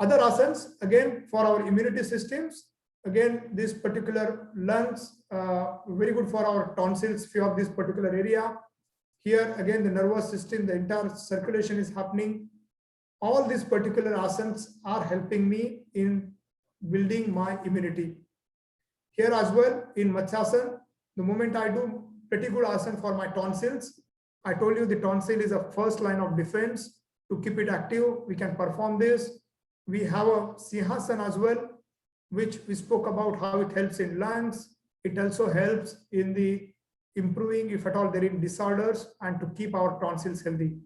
[SPEAKER 3] Other asanas, again, for our immunity systems, Again, this particular lungs, very good for our tonsils, few of this particular area. Here again, the nervous system, the entire circulation is happening. All these particular asanas are helping me in building my immunity. Here as well in Matsyasana, the moment I do pretty good asana for my tonsils, I told you the tonsil is a first line of defense. To keep it active, we can perform this. We have a Sinhasana as well, which we spoke about how it helps in lungs. It also helps in the improving if at all there are disorders and to keep our tonsils healthy.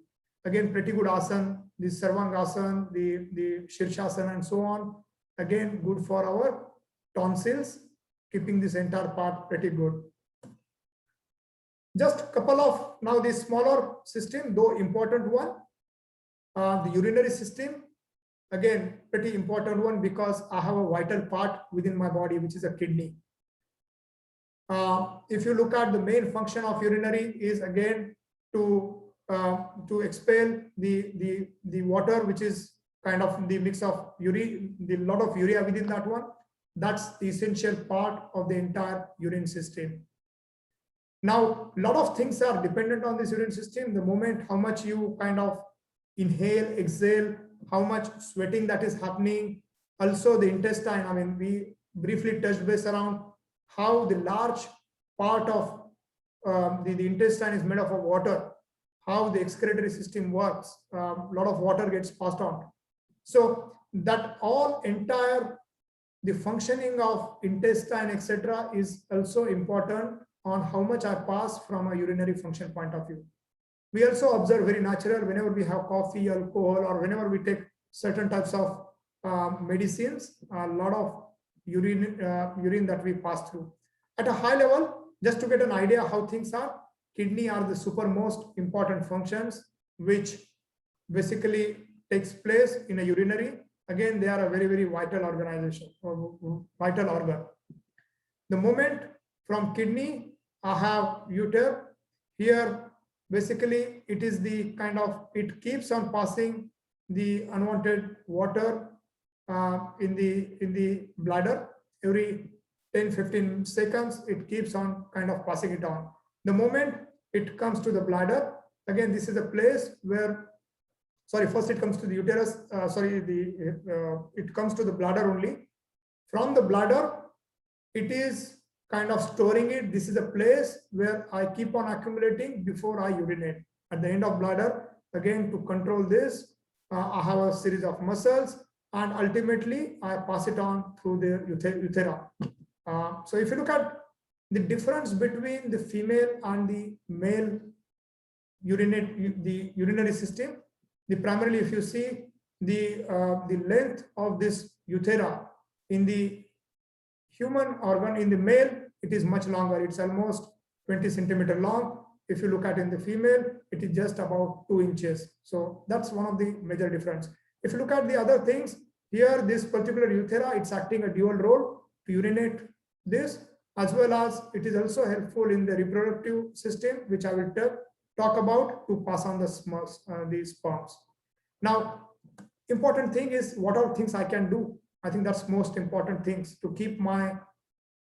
[SPEAKER 3] Again, pretty good asana, the Sarvangasana, the Shirshasana and so on. Again, good for our tonsils, keeping this entire part pretty good. Just a couple of now the smaller system, though important one, the urinary system. Again, pretty important one because I have a vital part within my body, which is a kidney. If you look at the main function of urinary is again to expel the water, which is kind of the mix of urine, the lot of urea within that one. That's the essential part of the entire urine system. Now, a lot of things are dependent on this urine system. The moment how much you kind of inhale, exhale, how much sweating that is happening. Also the intestine, I mean, we briefly touched base around how the large part of the intestine is made up of water, how the excretory system works. A lot of water gets passed on. So that all entire, the functioning of intestine, etc., is also important on how much I pass from a urinary function point of view. We also observe very natural whenever we have coffee, alcohol, or whenever we take certain types of medicines, a lot of urine that we pass through. At a high level, just to get an idea how things are, kidney are the super most important functions which basically takes place in a urinary. Again, they are a very, very vital organization or vital organ. The moment from kidney, I have ureter. Here, basically, it is the kind of, it keeps on passing the unwanted water in the bladder. Every 10-15 seconds, it keeps on kind of passing it on. The moment it comes to the bladder, again, this is a place where, sorry, first it comes to the uterus, it comes to the bladder only. From the bladder, it is kind of storing it. This is a place where I keep on accumulating before I urinate. At the end of bladder, again, to control this, I have a series of muscles, and ultimately I pass it on through the urethra. So if you look at the difference between the female and the male the urinary system, primarily if you see the length of this urethra in the human organ, in the male, it is much longer. It's almost 20 centimeter long. If you look at in the female, it is just about 2 inches. So that's one of the major difference. If you look at the other things, here this particular urethra, it's acting a dual role to urinate this, as well as it is also helpful in the reproductive system, which I will talk about to pass on the sperms. Now, important thing is what are things I can do. I think that's most important things to keep my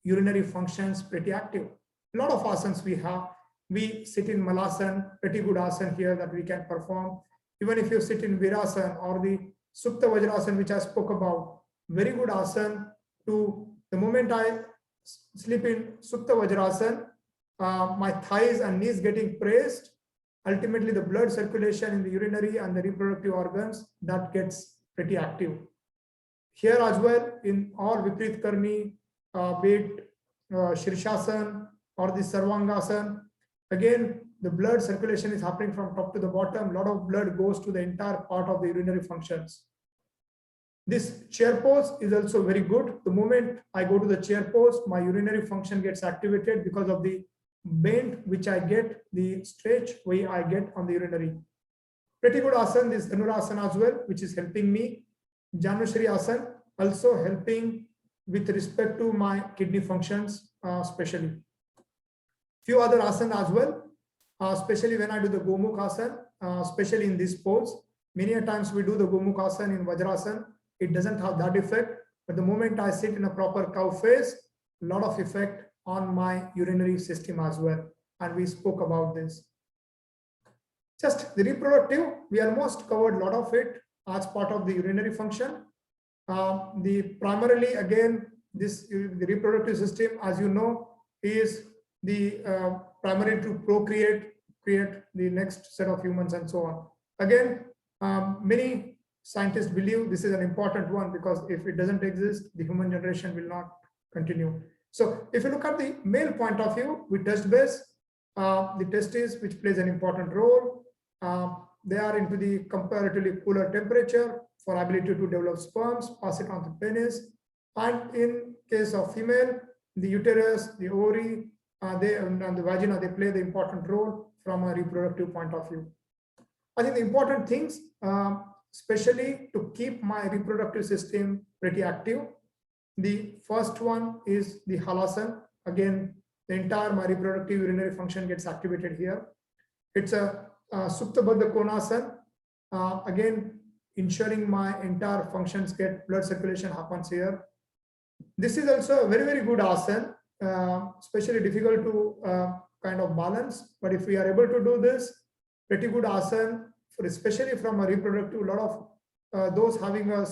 [SPEAKER 3] urinary functions pretty active. A lot of asanas we have. We sit in Malasana, pretty good asana here that we can perform. Even if you sit in Virasana or the Supta Vajrasana, which I spoke about, very good asana to the moment I sleep in Supta Vajrasana, my thighs and knees getting pressed, ultimately the blood circulation in the urinary and the reproductive organs, that gets pretty active. Here as well, in all Viparit Karmi, be it Shirshasana or the Sarvangasana, again, the blood circulation is happening from top to the bottom. A lot of blood goes to the entire part of the urinary functions. This chair pose is also very good. The moment I go to the chair pose, my urinary function gets activated because of the bend which I get, the stretch way I get on the urinary. Pretty good asana, this Dhanurasana as well, which is helping me. Janushri Asana also helping with respect to my kidney functions, especially. Few other asana as well, especially when I do the Gomukh Asana, especially in this pose. Many a times we do the Gomukh Asana in Vajrasana. It doesn't have that effect. but the moment I sit in a proper cow face, a lot of effect on my urinary system as well. And we spoke about this. Just the reproductive, we almost covered a lot of it as part of the urinary function. The primarily, again, the reproductive system, as you know, is the primary to procreate, create the next set of humans and so on. Again, many scientists believe this is an important one because if it doesn't exist, the human generation will not continue. So if you look at the male point of view, we test base, the testes, which plays an important role. They are into the comparatively cooler temperature for ability to develop sperms, pass it on to penis. And in case of female, the uterus, the ovary, and the vagina, they play the important role from a reproductive point of view. I think the important things, especially to keep my reproductive system pretty active. The first one is the halasana. Again, the entire my reproductive urinary function gets activated here. It's a Supta Baddha Konasana. Again, ensuring my entire functions get blood circulation happens here. This is also a very, very good asana, especially difficult to kind of balance. But if we are able to do this, pretty good asana, for especially from a reproductive, a lot of those having a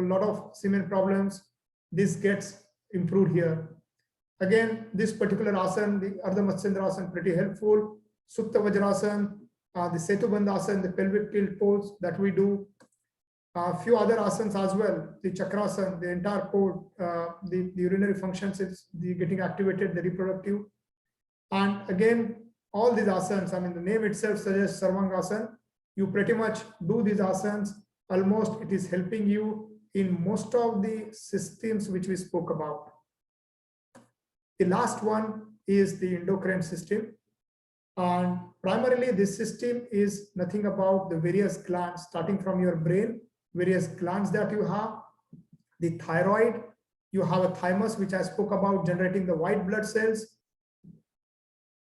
[SPEAKER 3] lot of semen problems, this gets improved here. Again, this particular asana, the Ardha Matsyendrasana, asana, pretty helpful. Supta Vajrasana, the Setu Bandha asana, the pelvic tilt pose that we do. A few other asanas as well, the Chakrasana, the entire pose, the urinary functions is getting activated, the reproductive. And again, all these asanas, I mean, the name itself suggests Sarvangasana. You pretty much do these asanas, almost it is helping you in most of the systems which we spoke about. The last one is the endocrine system. And primarily this system is nothing about the various glands, starting from your brain, various glands that you have, the thyroid, you have a thymus, which I spoke about, generating the white blood cells.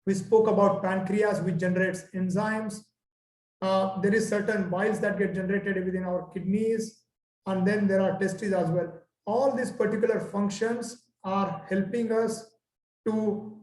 [SPEAKER 3] We spoke about pancreas, which generates enzymes. There is certain biles that get generated within our kidneys, and then there are testes as well. All these particular functions are helping us to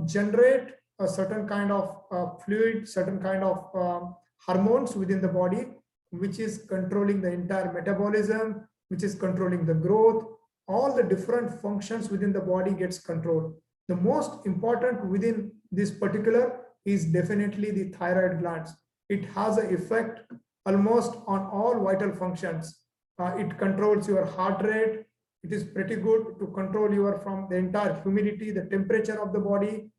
[SPEAKER 3] generate a certain kind of fluid, certain kind of hormones within the body, which is controlling the entire metabolism, which is controlling the growth. All the different functions within the body gets controlled. The most important within this particular is definitely the thyroid glands. It has an effect almost on all vital functions. It controls your heart rate. It is pretty good to control your from the entire humidity, the temperature of the body,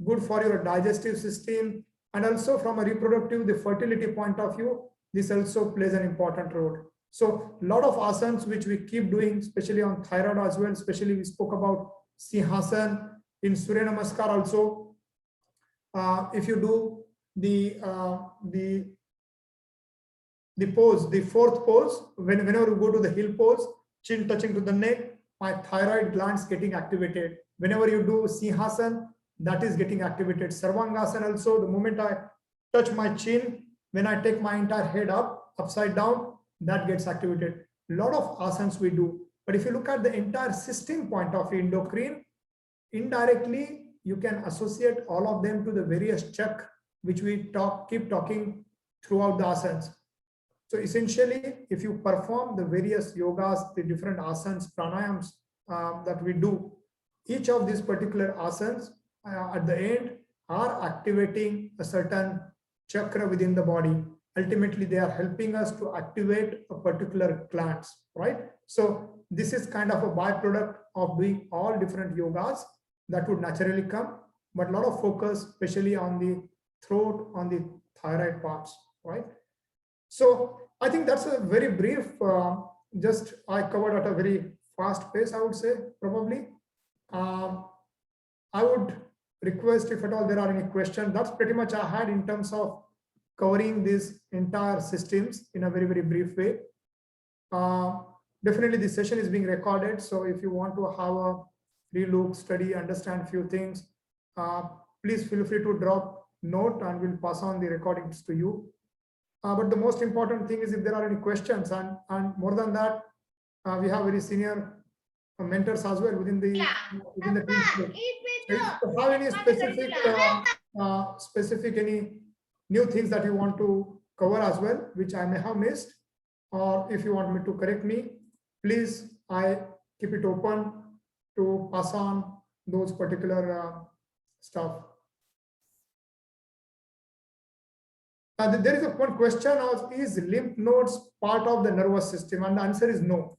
[SPEAKER 3] good for your digestive system, and also from a reproductive, the fertility point of view, this also plays an important role. So a lot of asanas which we keep doing, especially on thyroid as well, especially we spoke about Sinhasana, in Surya Namaskar also. If you do the pose, the fourth pose, whenever you go to the heel pose, chin touching to the neck, my thyroid glands getting activated. Whenever you do Sinhasana, that is getting activated. Sarvangasana also, the moment I touch my chin, when I take my entire head up, upside down, that gets activated. A lot of asanas we do. But if you look at the entire system point of endocrine, indirectly, you can associate all of them to the various chakras, which we keep talking throughout the asanas. So essentially, if you perform the various yogas, the different asanas, pranayams that we do, each of these particular asanas at the end are activating a certain chakra within the body. Ultimately, they are helping us to activate a particular glands, right? So this is kind of a byproduct of doing all different yogas that would naturally come, but a lot of focus, especially on the throat, on the thyroid parts, right? So I think that's a very brief, just I covered at a very fast pace, I would say, probably. I would request if at all there are any questions. That's pretty much I had in terms of covering these entire systems in a very, very brief way. Definitely the session is being recorded. So if you want to have a relook, study, understand few things, please feel free to drop note and we'll pass on the recordings to you. But the most important thing is if there are any questions, and more than that, We have very senior mentors as well within the team. So if you have any specific any new things that you want to cover as well, which I may have missed, or if you want me to correct me, please, I keep it open to pass on those particular stuff. There is one question of, is lymph nodes part of the nervous system? And the answer is no.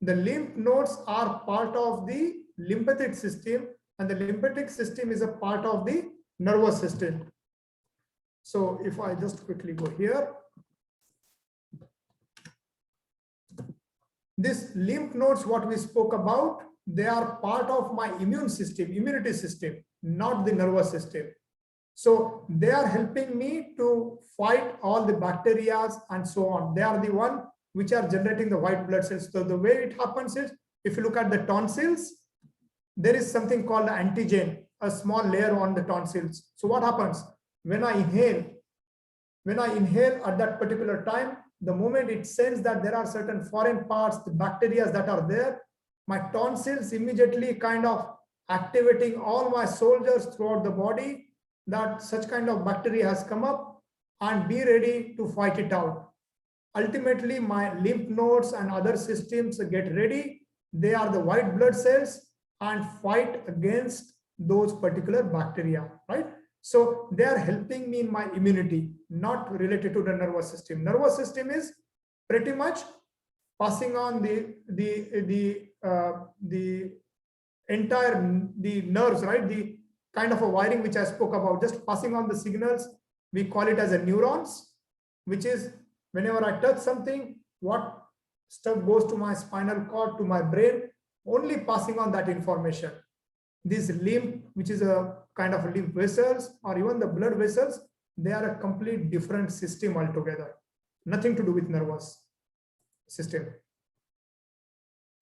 [SPEAKER 3] The lymph nodes are part of the lymphatic system, and the lymphatic system is a part of the nervous system. So if I just quickly go here, this lymph nodes, what we spoke about, they are part of my immune system, immunity system, not the nervous system. So they are helping me to fight all the bacteria and so on. They are the one which are generating the white blood cells. So the way it happens is, if you look at the tonsils, there is something called antigen, a small layer on the tonsils. So what happens when I inhale? When I inhale at that particular time, the moment it sends that there are certain foreign parts, the bacteria that are there, my tonsils immediately kind of activating all my soldiers throughout the body, that such kind of bacteria has come up, and be ready to fight it out. Ultimately, my lymph nodes and other systems get ready. They are the white blood cells and fight against those particular bacteria, right? So they are helping me in my immunity, not related to the nervous system. Nervous system is pretty much passing on the entire the nerves, right? The kind of a wiring which I spoke about, just passing on the signals. We call it as a neurons, which is whenever I touch something, what stuff goes to my spinal cord, to my brain, only passing on that information. This lymph, which is a kind of lymph vessels, or even the blood vessels, they are a complete different system altogether. Nothing to do with nervous system.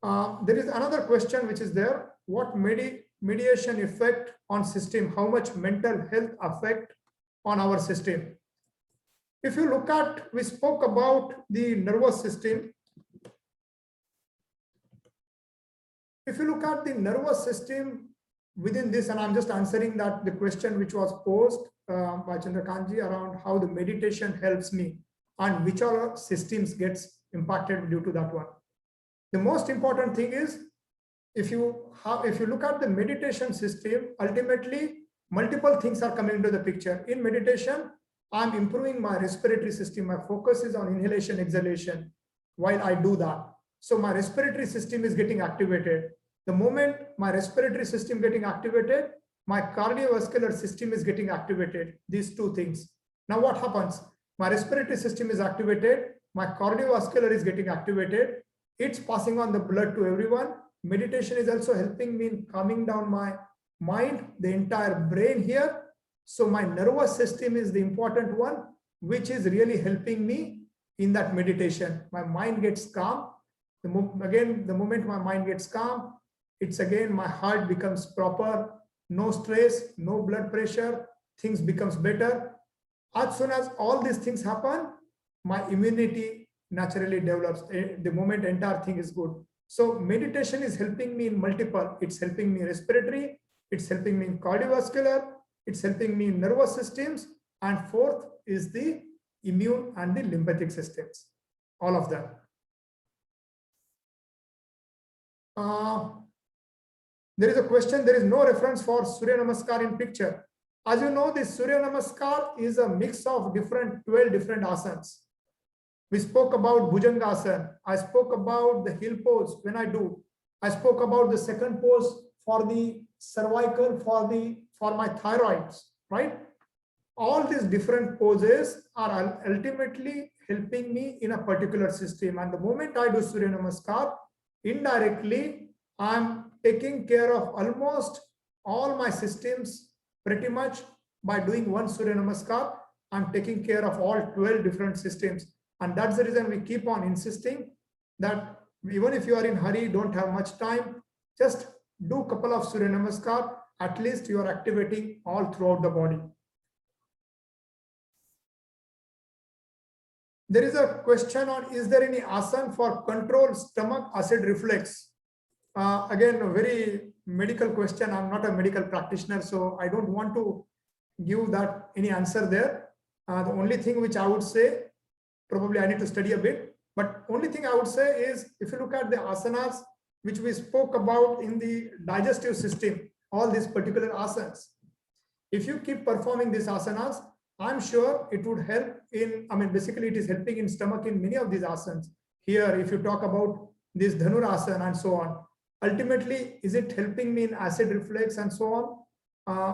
[SPEAKER 3] There is another question which is there. What mediation effect on system? How much mental health effect on our system? If you look at, we spoke about the nervous system. If you look at the nervous system within this, and I'm just answering that the question which was posed by Chandrakantji around how the meditation helps me and which other systems gets impacted due to that one. The most important thing is, if you look at the meditation system, ultimately multiple things are coming into the picture. In meditation, I'm improving my respiratory system. My focus is on inhalation, exhalation while I do that. So my respiratory system is getting activated. The moment my respiratory system getting activated, my cardiovascular system is getting activated. These two things. Now what happens? My respiratory system is activated. My cardiovascular is getting activated. It's passing on the blood to everyone. Meditation is also helping me in calming down my mind, the entire brain here. So my nervous system is the important one, which is really helping me in that meditation. My mind gets calm. Again, the moment my mind gets calm, it's again, my heart becomes proper, no stress, no blood pressure, things becomes better. As soon as all these things happen, my immunity naturally develops. The moment entire thing is good. So meditation is helping me in multiple. It's helping me respiratory, it's helping me in cardiovascular, it's helping me in nervous systems, and fourth is the immune and the lymphatic systems, all of them. There is a question, there is no reference for Surya Namaskar in picture. As you know, this Surya Namaskar is a mix of 12 different asanas. We spoke about Bhujangasana. I spoke about the hill pose when I do. I spoke about the second pose for the cervical, for my thyroids, right? All these different poses are ultimately helping me in a particular system. And the moment I do Surya Namaskar, indirectly, I'm taking care of almost all my systems pretty much by doing one Surya Namaskar. I'm taking care of all 12 different systems. And that's the reason we keep on insisting that even if you are in a hurry, don't have much time, just do a couple of Surya Namaskar. At least you are activating all throughout the body. There is a question on, is there any asana for control stomach acid reflux? Again, a very medical question. I'm not a medical practitioner, so I don't want to give that any answer there. The only thing which I would say, probably I need to study a bit, but only thing I would say is, if you look at the asanas which we spoke about in the digestive system, all these particular asanas, if you keep performing these asanas, I'm sure it would help in, basically it is helping in stomach in many of these asanas. Here, if you talk about this Dhanurasana and so on, ultimately, is it helping me in acid reflux and so on?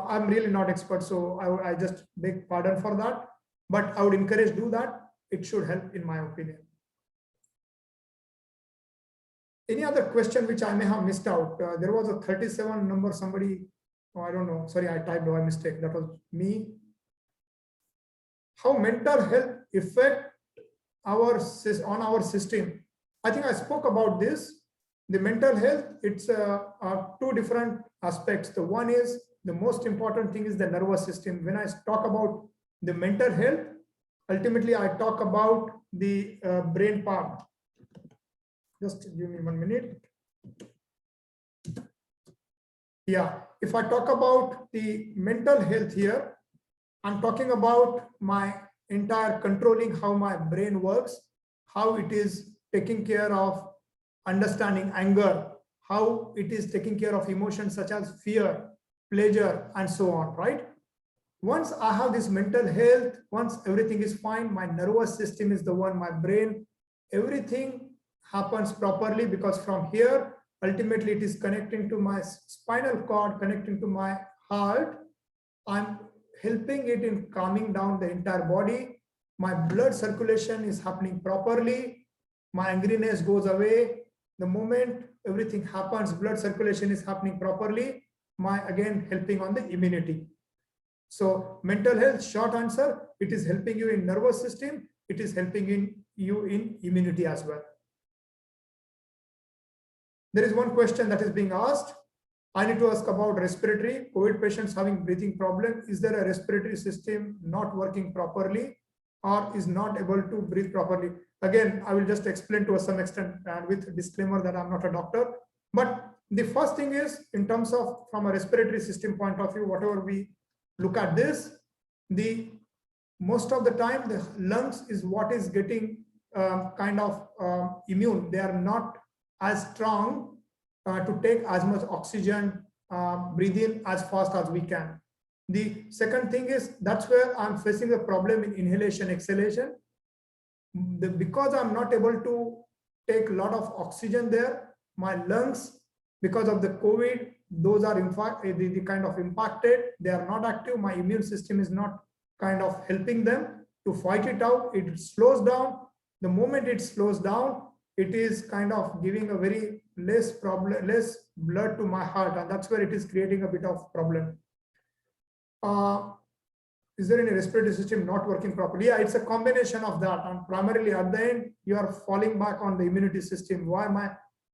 [SPEAKER 3] I'm really not expert, so I just beg pardon for that. But I would encourage do that. It should help, in my opinion. Any other question which I may have missed out? There was a 37 number, somebody, I don't know, sorry, I typed by mistake. That was me. How mental health affect on our system? I think I spoke about this. The mental health, it's two different aspects. The one is, the most important thing is the nervous system. When I talk about the mental health, ultimately I talk about the brain part. Just give me 1 minute. Yeah, if I talk about the mental health here, I'm talking about my entire controlling how my brain works, how it is taking care of understanding anger, how it is taking care of emotions such as fear, pleasure, and so on, right? Once I have this mental health, once everything is fine, my nervous system is the one, my brain, everything happens properly, because from here, ultimately it is connecting to my spinal cord, connecting to my heart. I'm helping it in calming down the entire body. My blood circulation is happening properly. My angriness goes away. The moment everything happens, blood circulation is happening properly. Again, helping on the immunity. So mental health, short answer, it is helping you in nervous system. It is helping you in immunity as well. There is one question that is being asked. I need to ask about respiratory. COVID patients having breathing problem. Is there a respiratory system not working properly or is not able to breathe properly? Again, I will just explain to some extent and with a disclaimer that I'm not a doctor. But the first thing is, in terms of from a respiratory system point of view, whatever we look at this, most of the time the lungs is what is getting immune. They are not as strong to take as much oxygen, breathe in as fast as we can. The second thing is, that's where I'm facing a problem in inhalation, exhalation. Because I'm not able to take a lot of oxygen there, my lungs, because of the COVID, those are in fact the kind of impacted. They are not active. My immune system is not kind of helping them to fight it out. It slows down. The moment it slows down, it is kind of giving a very less blood to my heart, and that's where it is creating a bit of problem. Is there any respiratory system not working properly? Yeah, it's a combination of that, and primarily at the end you are falling back on the immunity system. Why my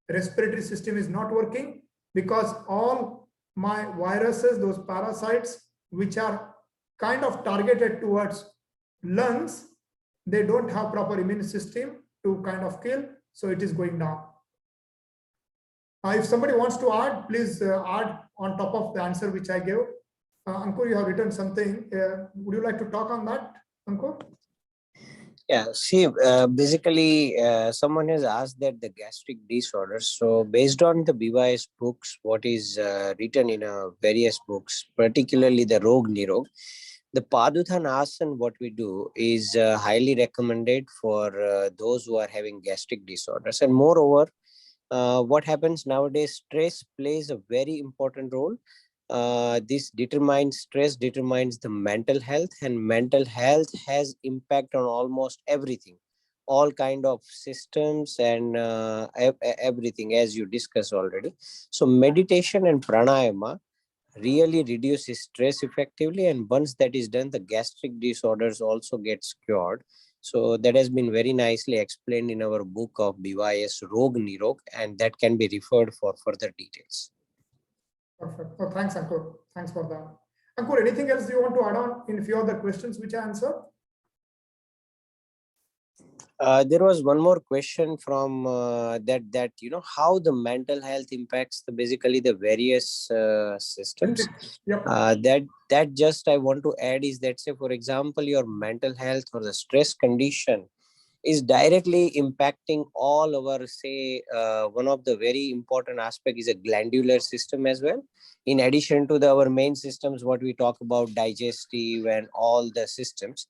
[SPEAKER 3] respiratory system is not working? Because all my viruses, those parasites which are kind of targeted towards lungs, they don't have proper immune system to kind of kill, so it is going down. If somebody wants to add, please add on top of the answer which I gave. Ankur, you have written something. Would you like to talk on that, Ankur?
[SPEAKER 4] Yeah, see, basically, someone has asked that the gastric disorders. So based on the BYS books, what is written in various books, particularly the Rog Nirog, the Paduthanasana, what we do is highly recommended for those who are having gastric disorders. And moreover, what happens nowadays, stress plays a very important role. Stress determines the mental health, and mental health has impact on almost everything, all kind of systems and everything, as you discussed already. So meditation and pranayama really reduces stress effectively, and once that is done, the gastric disorders also gets cured. So that has been very nicely explained in our book of BYS Rog Nirog, and that can be referred for further details.
[SPEAKER 3] Perfect. Oh, thanks, Ankur. Thanks for that. Ankur, anything else you want to add on in a few other questions which I answered?
[SPEAKER 4] There was one more question from that how the mental health impacts basically the various systems.
[SPEAKER 3] Yep.
[SPEAKER 4] That just I want to add is that, say for example, your mental health or the stress condition is directly impacting all our, say, one of the very important aspect is a glandular system as well. In addition to our main systems, what we talk about, digestive and all the systems,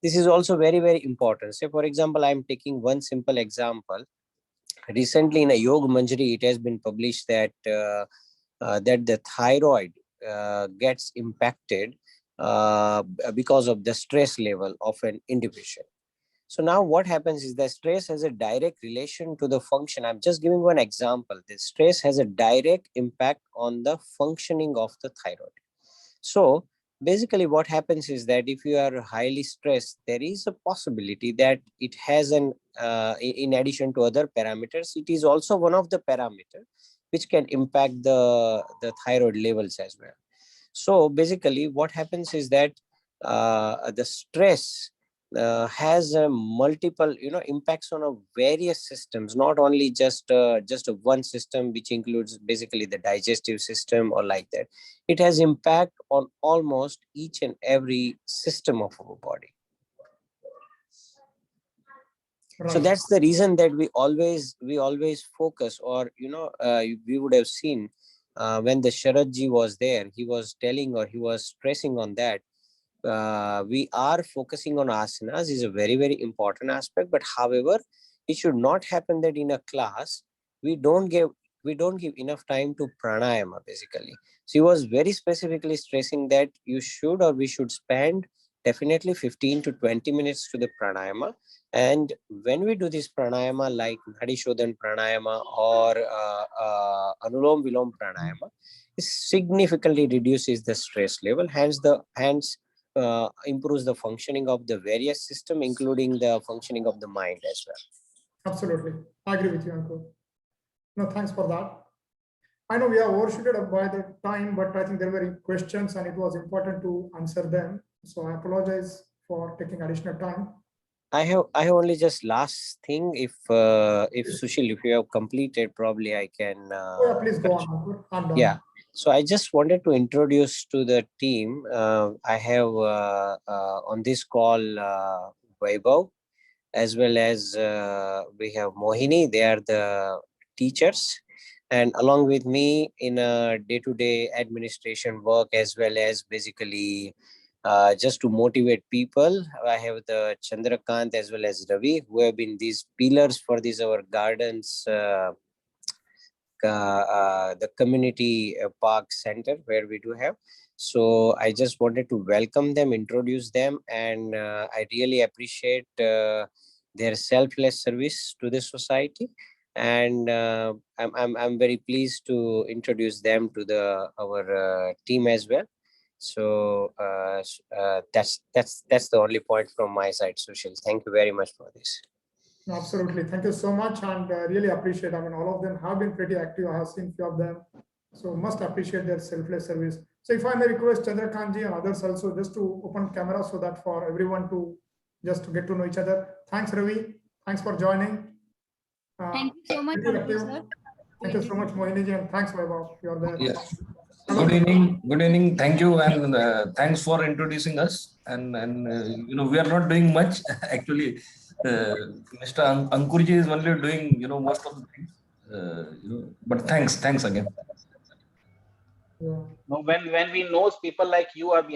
[SPEAKER 4] this is also very, very important. Say, for example, I'm taking one simple example. Recently in a Yoga Manjari, it has been published that that the thyroid gets impacted because of the stress level of an individual. So now what happens is that stress has a direct relation to the function. I'm just giving one example. The stress has a direct impact on the functioning of the thyroid. So basically what happens is that if you are highly stressed, there is a possibility that it has an, in addition to other parameters, it is also one of the parameters which can impact the thyroid levels as well. So basically what happens is that the stress has a multiple impacts on a various systems, not only just a one system which includes basically the digestive system or like that. It has impact on almost each and every system of our body.
[SPEAKER 3] Right.
[SPEAKER 4] So that's the reason that we always focus, or we would have seen when the Sharadji was there, he was telling, or he was stressing on that. We are focusing on asanas is a very, very important aspect, but however, it should not happen that in a class we don't give enough time to pranayama basically. So he was very specifically stressing that you should, or we should spend definitely 15 to 20 minutes to the pranayama. And when we do this pranayama like Nadi Shodhan pranayama or Anulom Vilom pranayama, it significantly reduces the stress level, hence improves the functioning of the various system, including the functioning of the mind as well.
[SPEAKER 3] Absolutely. I agree with you, Ankur. No, thanks for that. I know we are overshooted by the time, but I think there were questions and it was important to answer them. So I apologize for taking additional time.
[SPEAKER 4] I have only just last thing. If Sushil, if you have completed, probably I can.
[SPEAKER 3] Yeah, please go on, Ankur. I'm done.
[SPEAKER 4] Yeah. So I just wanted to introduce to the team. I have on this call Vaibhav, as well as we have Mohini. They are the teachers, and along with me in a day-to-day administration work, as well as basically just to motivate people, I have the Chandrakant as well as Ravi, who have been these pillars for this our gardens. The community park center where we do have. So I just wanted to welcome them, introduce them, and I really appreciate their selfless service to the society. And I'm very pleased to introduce them to our team as well. So that's the only point from my side, Sushil. Thank you very much for this.
[SPEAKER 3] Absolutely. Thank you so much. And really appreciate, I mean, all of them have been pretty active. I have seen few of them. So must appreciate their selfless service. So if I may request Chandrakantji and others also just to open camera so that for everyone to just to get to know each other. Thanks, Ravi. Thanks for joining.
[SPEAKER 5] Thank you so much, sir.
[SPEAKER 3] Thank you so much, Mohiniji, and thanks, Vaibhav. You're there.
[SPEAKER 6] Yes. Good evening. Good evening. Thank you, and thanks for introducing us. And we are not doing much actually. Mr. Ankurji is only doing most of the things. But thanks again.
[SPEAKER 3] Yeah.
[SPEAKER 7] No, when we know people like you are behind.